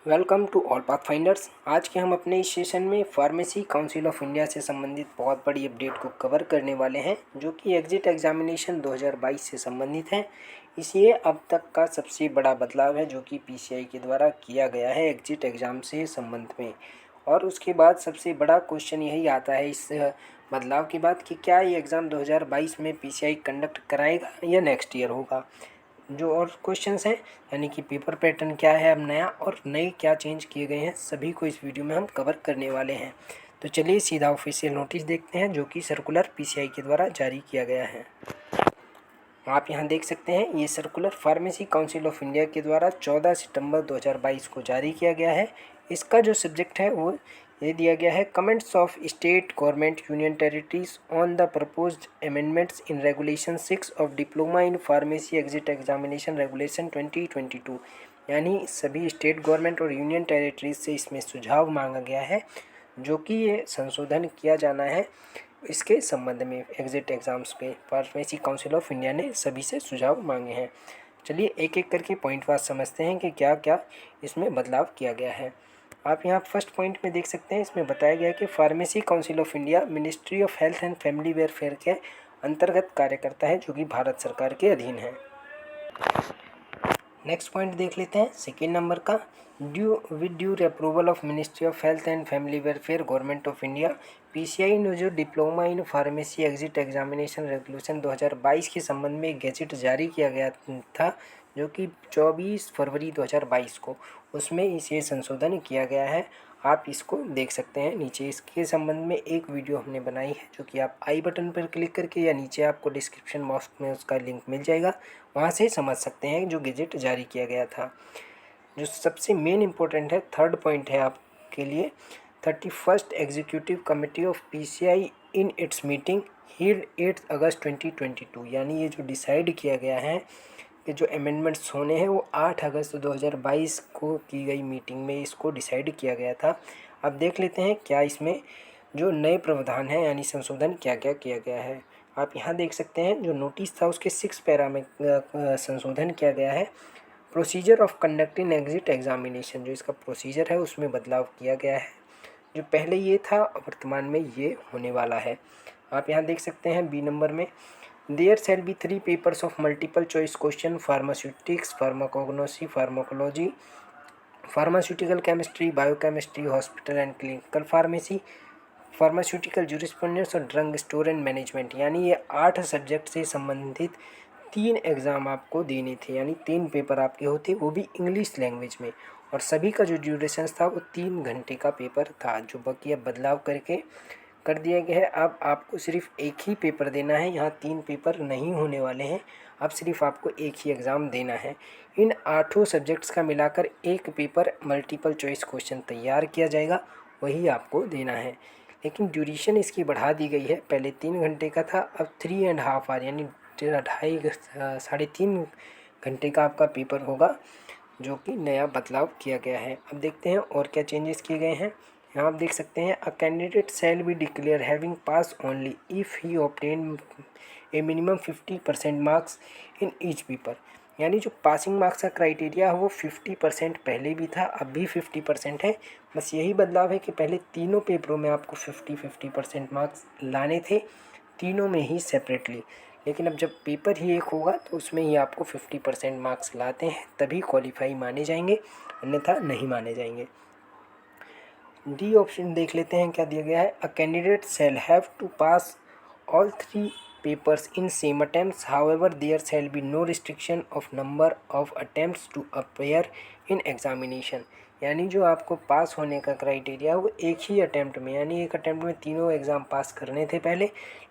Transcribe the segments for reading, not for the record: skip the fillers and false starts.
Welcome to all पाथ फाइंडर्स। आज के हम अपने इस सेशन में फार्मेसी काउंसिल ऑफ इंडिया से संबंधित बहुत बड़ी अपडेट को कवर करने वाले हैं, जो कि एग्जिट एग्जामिनेशन 2022 से संबंधित है। इसलिए अब तक का सबसे बड़ा बदलाव है जो कि पीसीआई के द्वारा किया गया है एग्जिट एग्ज़ाम से संबंध में। और उसके बाद सबसे बड़ा क्वेश्चन यही आता है इस बदलाव के बाद कि क्या ये एग्ज़ाम 2022 में पीसीआई कंडक्ट कराएगा या नेक्स्ट ईयर होगा। जो और क्वेश्चंस हैं, यानी कि पेपर पैटर्न क्या है अब नया और नए क्या चेंज किए गए हैं, सभी को इस वीडियो में हम कवर करने वाले हैं। तो चलिए सीधा ऑफिशियल नोटिस देखते हैं जो कि सर्कुलर पीसीआई के द्वारा जारी किया गया है। आप यहां देख सकते हैं ये circular pharmacy council of India के द्वारा 14 सितंबर 2022 को जारी किया गया है। इसका जो सब्जेक्ट है वो ये दिया गया है, comments of state government union territories on the proposed amendments in regulation 6 of diploma in pharmacy exit examination regulation 2022। यानी सभी स्टेट गवर्नमेंट और यूनियन टेरिटरीज से इसमें सुझाव मांगा गया है, जो कि ये संशोधन किया जाना है इसके संबंध में। एग्जिट एग्ज़ाम्स पे फार्मेसी काउंसिल ऑफ इंडिया ने सभी से सुझाव मांगे हैं। चलिए एक एक करके पॉइंट वाइज समझते हैं कि क्या क्या इसमें बदलाव किया गया है। आप यहाँ फर्स्ट पॉइंट में देख सकते हैं, इसमें बताया गया है कि pharmacy council of India ministry of health and family welfare के अंतर्गत कार्य करता है, जो कि भारत सरकार के अधीन है। नेक्स्ट पॉइंट देख लेते हैं सेकेंड नंबर का, due approval of ministry of health and family welfare government of India, PCI ने जो diploma in pharmacy exit examination regulation 2022 के संबंध में गैजेट जारी किया गया था, जो कि 24 फरवरी 2022 को, उसमें इसे संशोधन किया गया है। आप इसको देख सकते हैं नीचे। इसके संबंध में एक वीडियो हमने बनाई है, जो कि आप आई बटन पर क्लिक करके या नीचे आपको डिस्क्रिप्शन बॉक्स में उसका लिंक मिल जाएगा, वहाँ से समझ सकते हैं जो गैजेट जारी किया गया था। जो सबसे मेन इम्पोर्टेंट है, थर्ड पॉइंट है आपके लिए, 31st executive committee of PCI in its meeting held 8 August 2022। यानी ये जो डिसाइड किया गया है कि जो अमेंडमेंट्स होने हैं वो 8 अगस्त 2022 को की गई मीटिंग में इसको डिसाइड किया गया था। अब देख लेते हैं क्या इसमें जो नए प्रावधान हैं यानी संशोधन क्या क्या किया गया है। आप यहाँ देख सकते हैं जो नोटिस था उसके 6 पैरा में संशोधन किया गया है। Procedure of conducting exit examination, जो इसका प्रोसीजर है उसमें बदलाव किया गया है। जो पहले ये था वर्तमान में ये होने वाला है। आप यहाँ देख सकते हैं बी नंबर में, there shall be 3 papers of multiple choice question, pharmaceutics, pharmacognosy, pharmacology, pharmaceutical chemistry, biochemistry, hospital and clinical pharmacy, pharmaceutical jurisprudence और ड्रग स्टोर एंड मैनेजमेंट। यानी ये 8 सब्जेक्ट से संबंधित 3 एग्ज़ाम आपको देने थे, यानी 3 पेपर आपके होते, वो भी इंग्लिश लैंग्वेज में। और सभी का जो ड्यूरेशन था वो 3 घंटे का पेपर था, जो बाकी अब बदलाव करके कर दिया गया है। अब आपको सिर्फ एक ही पेपर देना है, यहाँ 3 पेपर नहीं होने वाले हैं। अब सिर्फ आपको एक ही एग्ज़ाम देना है। इन 8 सब्जेक्ट्स का मिलाकर एक पेपर मल्टीपल चॉइस क्वेश्चन तैयार किया जाएगा, वही आपको देना है। लेकिन ड्यूरेशन इसकी बढ़ा दी गई है, पहले 3 घंटे का था, अब 3.5 आवर यानी 3.5 घंटे का आपका पेपर होगा, जो कि नया बदलाव किया गया है। अब देखते हैं और क्या चेंजेस किए गए हैं। यहाँ आप देख सकते हैं, अ candidate shall be declare having pass only if he obtain a minimum 50% marks in each paper. यानी जो पासिंग मार्क्स का क्राइटेरिया है वो 50% पहले भी था, अब भी 50% है। बस यही बदलाव है कि पहले तीनों पेपरों में आपको 50% मार्क्स लाने थे, तीनों में ही सेपरेटली। लेकिन अब जब पेपर ही एक होगा तो उसमें ही आपको 50% मार्क्स लाते हैं तभी क्वालिफाई माने जाएंगे, अन्यथा नहीं माने जाएंगे। डी ऑप्शन देख लेते हैं क्या दिया गया है, a candidate shall have to pass all 3 papers in same attempts, however there shall be no restriction of number of attempts to appear in examination. यानी जो आपको पास होने का क्राइटेरिया वो एक ही अटैम्प्ट में, यानी एक अटैम्प्ट में तीनों एग्ज़ाम पास करने थे पहले,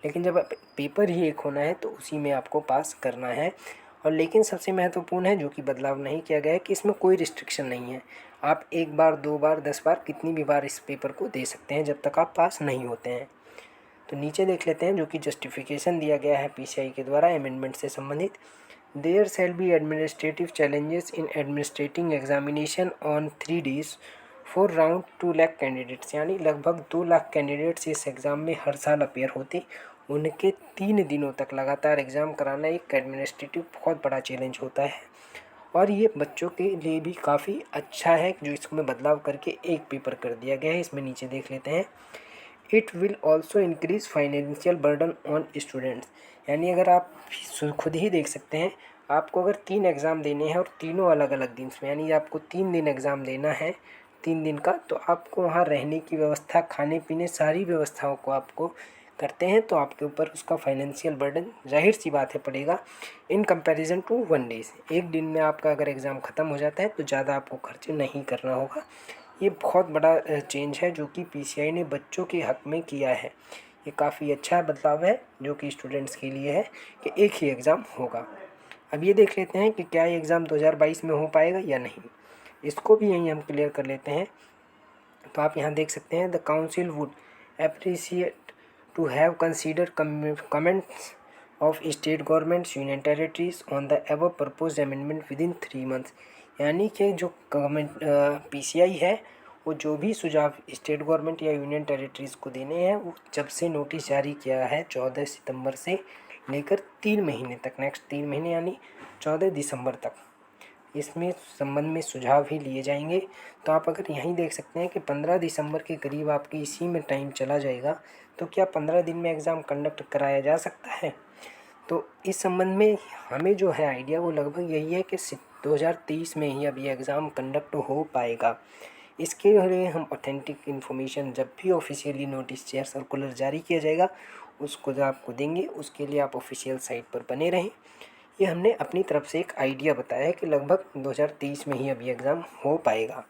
लेकिन जब पेपर ही एक होना है तो उसी में आपको पास करना है। और लेकिन सबसे महत्वपूर्ण है जो कि बदलाव नहीं किया गया है कि इसमें कोई रिस्ट्रिक्शन नहीं है, आप 1 बार 2 बार 10 बार कितनी भी बार इस पेपर को दे सकते हैं जब तक आप पास नहीं होते हैं। तो नीचे देख लेते हैं जो कि जस्टिफिकेशन दिया गया है पीसीआई के द्वारा अमेंडमेंट से संबंधित। There shall be administrative challenges in administrating examination on 3 days for round 2 lakh candidates. यानी लगभग 2 लाख कैंडिडेट्स इस एग्ज़ाम में हर साल अपेयर होते, उनके 3 दिनों तक लगातार एग्ज़ाम कराना एक एडमिनिस्ट्रेटिव बहुत बड़ा चैलेंज होता है। और ये बच्चों के लिए भी काफ़ी अच्छा है जो इसमें बदलाव करके एक पेपर कर दिया गया है। इसमें नीचे देख लेते हैं, it will also increase financial burden on students. यानी अगर आप खुद ही देख सकते हैं, आपको अगर 3 एग्ज़ाम देने हैं और तीनों अलग अलग दिन में, यानी आपको 3 दिन एग्ज़ाम देना है 3 दिन का, तो आपको वहाँ रहने की व्यवस्था, खाने पीने, सारी व्यवस्थाओं को आपको करते हैं, तो आपके ऊपर उसका फाइनेंशियल बर्डन जाहिर सी बात है पड़ेगा इन कंपैरिजन टू 1 डेज। एक दिन में आपका अगर एग्ज़ाम ख़त्म हो जाता है तो ज़्यादा आपको खर्च नहीं करना होगा। ये बहुत बड़ा चेंज है जो कि पीसीआई ने बच्चों के हक़ में किया है। ये काफ़ी अच्छा बदलाव है जो कि स्टूडेंट्स के लिए है कि एक ही एग्ज़ाम होगा। अब ये देख लेते हैं कि क्या ये एग्ज़ाम 2022 में हो पाएगा या नहीं, इसको भी यहीं हम क्लियर कर लेते हैं। तो आप यहाँ देख सकते हैं, the council would appreciate to have consider comments of state governments union territories on the above proposed amendment within 3 months. यानी कि जो गवर्नमेंट पीसीआई है वो जो भी सुझाव स्टेट गवर्नमेंट या यूनियन टेरिटरीज़ को देने हैं, वो जब से नोटिस जारी किया है 14 सितंबर से लेकर 3 महीने तक, नेक्स्ट 3 महीने यानी 14 दिसंबर तक, इसमें संबंध में सुझाव ही लिए जाएंगे। तो आप अगर यहीं देख सकते हैं कि 15 दिसंबर के करीब आपके इसी में टाइम चला जाएगा, तो क्या 15 दिन में एग्ज़ाम कंडक्ट कराया जा सकता है? तो इस संबंध में हमें जो है आइडिया वो लगभग यही है कि 2023 में ही अब ये एग्ज़ाम कंडक्ट हो पाएगा। इसके लिए हम ऑथेंटिक इन्फॉर्मेशन जब भी ऑफिशियली नोटिस या सर्कुलर जारी किया जाएगा उसको जो आपको देंगे, उसके लिए आप ऑफिशियल साइट पर बने रहें। ये हमने अपनी तरफ से एक आइडिया बताया है कि लगभग 2023 में ही अब ये एग्ज़ाम हो पाएगा।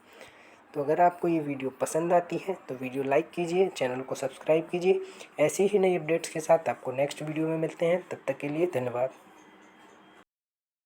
तो अगर आपको ये वीडियो पसंद आती है तो वीडियो लाइक कीजिए, चैनल को सब्सक्राइब कीजिए। ऐसे ही नई अपडेट्स के साथ आपको नेक्स्ट वीडियो में मिलते हैं, तब तक के लिए धन्यवाद।